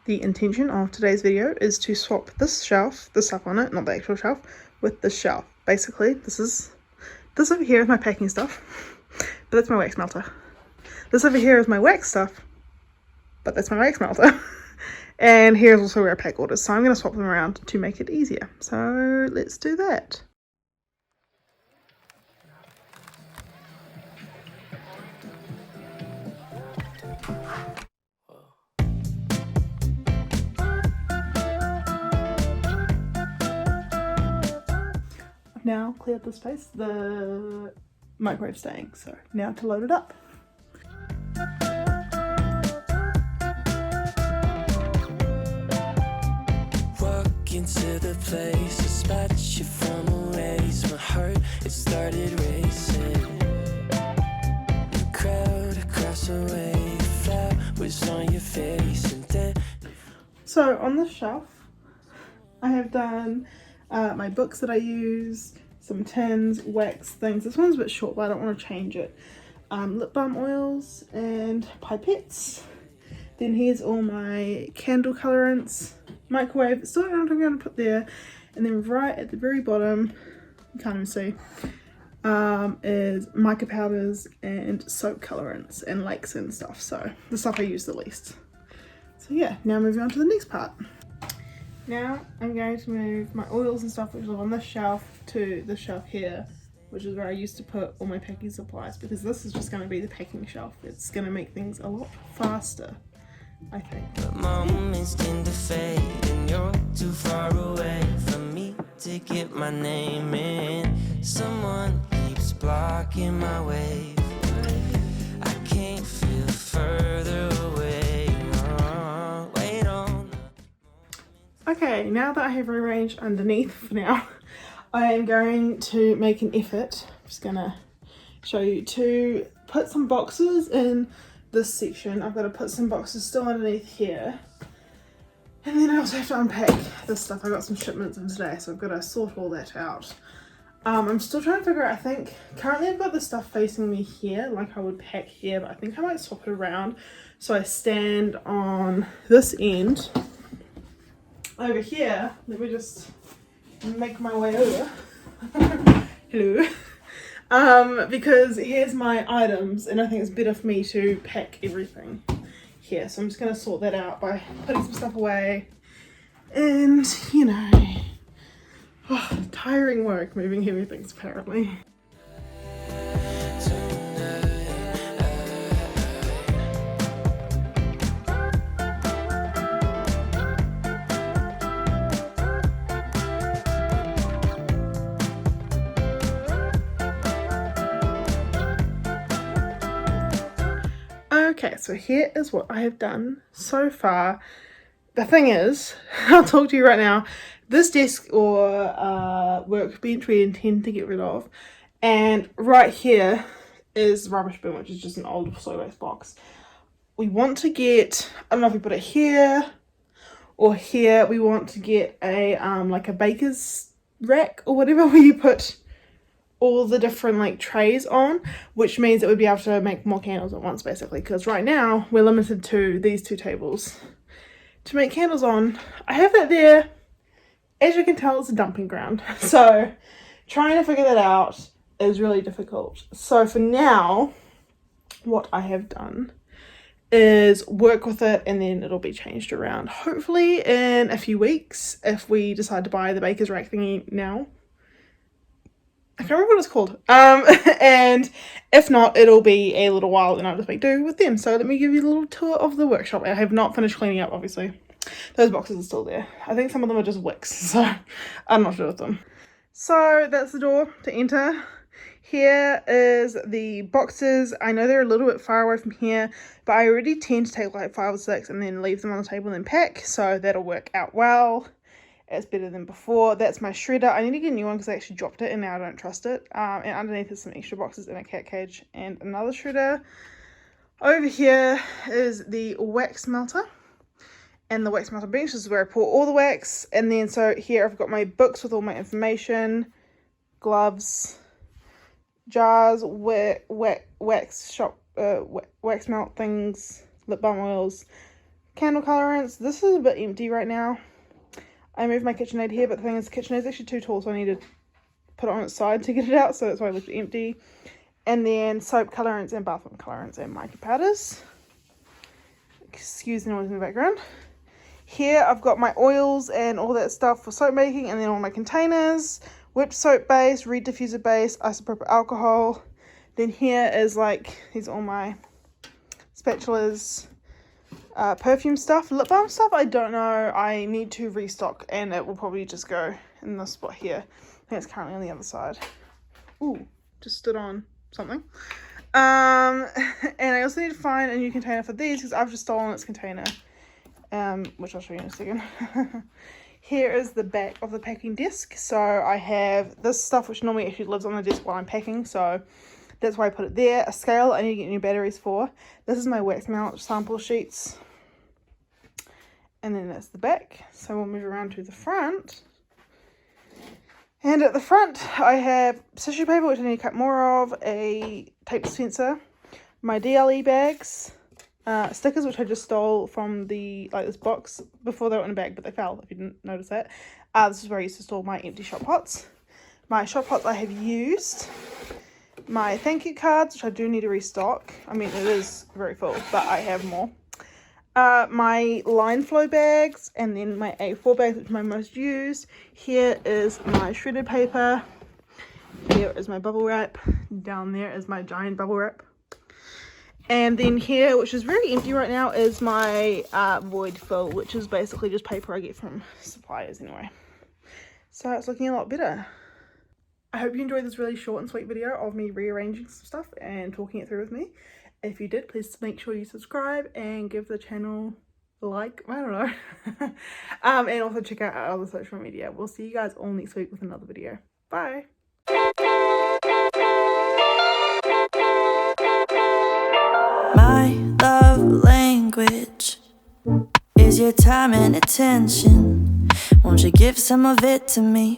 The intention of today's video is to swap this shelf, the stuff on it, not the actual shelf, with this shelf. Basically, this over here is my packing stuff, but that's my wax melter. This over here is my wax stuff, but that's my wax melter. And here's also where I pack orders, so I'm going to swap them around to make it easier. So let's do that. I've now cleared the space, the microwave's staying, so now to load it up. Into the place, dispatch you from a ways. My heart, it started racing. The crowd across the way, flowers on your face, and then. So on the shelf, I have done my books that I use, some tins, wax things. This one's a bit short, but I don't want to change it. Lip balm oils and pipettes. Then here's all my candle colorants, microwave, still don't know what I'm going to put there. And then right at the very bottom, you can't even see, is mica powders and soap colorants and lakes and stuff. So the stuff I use the least. So yeah, now moving on to the next part. Now I'm going to move my oils and stuff which are on this shelf to the shelf here, which is where I used to put all my packing supplies, because this is just going to be the packing shelf. It's going to make things a lot faster, I think. But moments tend to fade, and you're too far away from me to get my name in. Someone keeps blocking my way. I can't feel further away. Oh, wait on. Okay, now that I have rearranged underneath for now, I am going to make an effort. I'm just going to show you to put some boxes in this section. I've got to put some boxes still underneath here, and then I also have to unpack this stuff. I got some shipments in today, so I've got to sort all that out. I'm still trying to figure out, I think currently I've got the stuff facing me here like I would pack here, but I think I might swap it around so I stand on this end. Over here, let me just make my way over. Hello. Because here's my items, and I think it's better for me to pack everything here. So I'm just going to sort that out by putting some stuff away. And, you know, tiring work moving heavy things apparently. Okay, so here is what I have done so far. The thing is, I'll talk to you right now, this desk or workbench we intend to get rid of, and right here is the rubbish bin, which is just an old soy waste box. We want to get, I don't know if we put it here or here, we want to get a like a baker's rack or whatever, where you put all the different like trays on, which means that we'd be able to make more candles at once basically, because right now we're limited to these two tables to make candles on. I have that there. As you can tell, it's a dumping ground, so trying to figure that out is really difficult. So for now, what I have done is work with it, and then it'll be changed around hopefully in a few weeks if we decide to buy the baker's rack thingy now. I can't remember what it's called. And if not, it'll be a little while and I'll just make do with them. So let me give you a little tour of the workshop. I have not finished cleaning up, obviously. Those boxes are still there. I think some of them are just wicks, so I'm not sure with them. So that's the door to enter. Here is the boxes. I know they're a little bit far away from here, but I already tend to take like 5 or 6 and then leave them on the table and then pack. So that'll work out well. It's better than before. That's my shredder. I need to get a new one because I actually dropped it and now I don't trust it. And underneath is some extra boxes and a cat cage and another shredder. Over here is the wax melter. And the wax melter bench. This is where I pour all the wax. And then so here I've got my books with all my information. Gloves. Jars. Wax shop. Wax melt things. Lip balm oils. candle colorants. This is a bit empty right now. I moved my KitchenAid here, but the thing is, the KitchenAid is actually too tall, so I need to put it on its side to get it out, so that's why I left it empty. And then soap colorants and bathroom colorants and mica powders. Excuse the noise in the background. Here I've got my oils and all that stuff for soap making, and then all my containers, whipped soap base, reed diffuser base, isopropyl alcohol. Then here is like, these are all my spatulas, perfume stuff, lip balm stuff. I don't know, I need to restock, and it will probably just go in this spot here. I think it's currently on the other side. Ooh, just stood on something. And I also need to find a new container for these because I've just stolen its container, which I'll show you in a second. Here is the back of the packing desk. So I have this stuff which normally actually lives on the desk while I'm packing, so that's why I put it there. A scale I need to get new batteries for. This is my wax melt sample sheets. And then that's the back. So we'll move around to the front. And at the front I have tissue paper, which I need to cut more of, a tape dispenser, my DLE bags, stickers which I just stole from the, like, this box before they were in a bag, but they fell, if you didn't notice that. This is where I used to store my empty shot pots. My shot pots I have used. My thank you cards, which I do need to restock. I mean, it is very full, but I have more. My line flow bags, and then my A4 bags, which are my most used. Here is my shredded paper. Here is my bubble wrap. Down there is my giant bubble wrap. And then here, which is very empty right now, is my void fill, which is basically just paper I get from suppliers anyway. So it's looking a lot better. I hope you enjoyed this really short and sweet video of me rearranging some stuff and talking it through with me. If you did, please make sure you subscribe and give the channel a like, I don't know. And also check out our other social media. We'll see you guys all next week with another video. Bye! My love language is your time and attention. Won't you give some of it to me?